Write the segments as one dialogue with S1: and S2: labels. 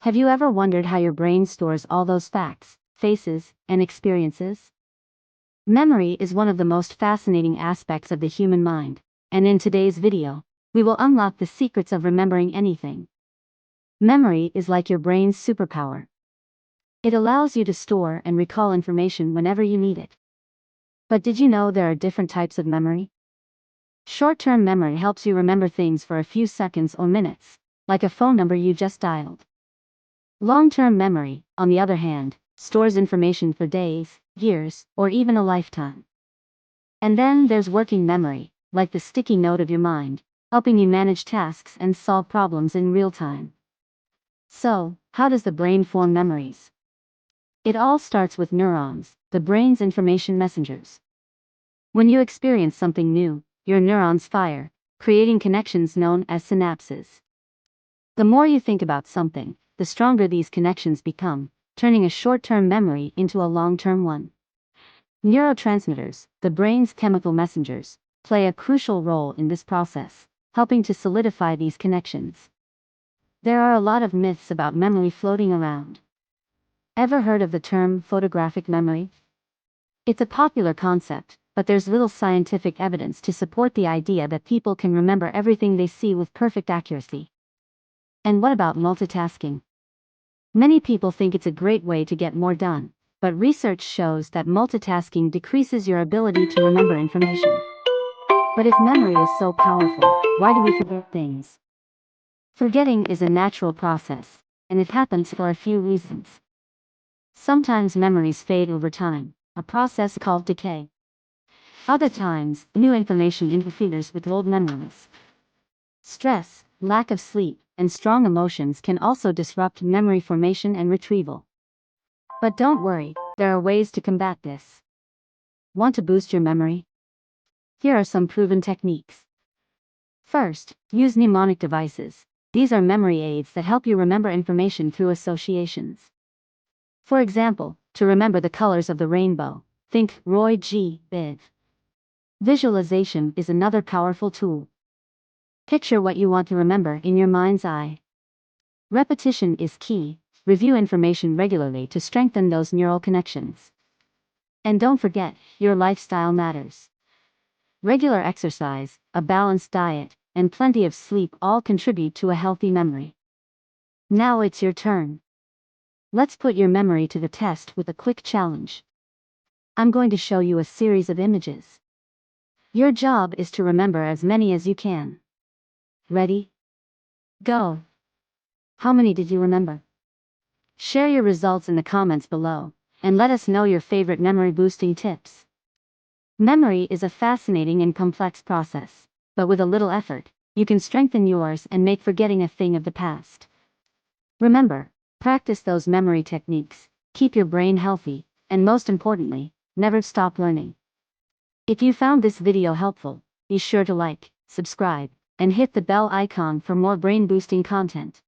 S1: Have you ever wondered how your brain stores all those facts, faces, and experiences? Memory is one of the most fascinating aspects of the human mind, and in today's video, we will unlock the secrets of remembering anything. Memory is like your brain's superpower. It allows you to store and recall information whenever you need it. But did you know there are different types of memory? Short-term memory helps you remember things for a few seconds or minutes, like a phone number you just dialed. Long-term memory, on the other hand, stores information for days, years, or even a lifetime. And then there's working memory, like the sticky note of your mind, helping you manage tasks and solve problems in real time. So, how does the brain form memories? It all starts with neurons, the brain's information messengers. When you experience something new, your neurons fire, creating connections known as synapses. The more you think about something, the stronger these connections become, turning a short-term memory into a long-term one. Neurotransmitters, the brain's chemical messengers, play a crucial role in this process, helping to solidify these connections. There are a lot of myths about memory floating around. Ever heard of the term photographic memory? It's a popular concept, but there's little scientific evidence to support the idea that people can remember everything they see with perfect accuracy. And what about multitasking? Many people think it's a great way to get more done, but research shows that multitasking decreases your ability to remember information. But if memory is so powerful, why do we forget things? Forgetting is a natural process, and it happens for a few reasons. Sometimes memories fade over time, a process called decay. Other times, new information interferes with old memories. Stress, lack of sleep, and strong emotions can also disrupt memory formation and retrieval. But don't worry, there are ways to combat this. Want to boost your memory? Here are some proven techniques. First, use mnemonic devices. These are memory aids that help you remember information through associations. For example, to remember the colors of the rainbow, think Roy G. Biv. Visualization is another powerful tool. Picture what you want to remember in your mind's eye. Repetition is key. Review information regularly to strengthen those neural connections. And don't forget, your lifestyle matters. Regular exercise, a balanced diet, and plenty of sleep all contribute to a healthy memory. Now it's your turn. Let's put your memory to the test with a quick challenge. I'm going to show you a series of images. Your job is to remember as many as you can. Ready? Go! How many did you remember? Share your results in the comments below, and let us know your favorite memory-boosting tips. Memory is a fascinating and complex process, but with a little effort, you can strengthen yours and make forgetting a thing of the past. Remember, practice those memory techniques, keep your brain healthy, and most importantly, never stop learning. If you found this video helpful, be sure to like, subscribe, and hit the bell icon for more brain-boosting content.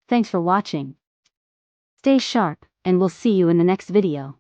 S1: Thanks for watching. Stay sharp, and we'll see you in the next video.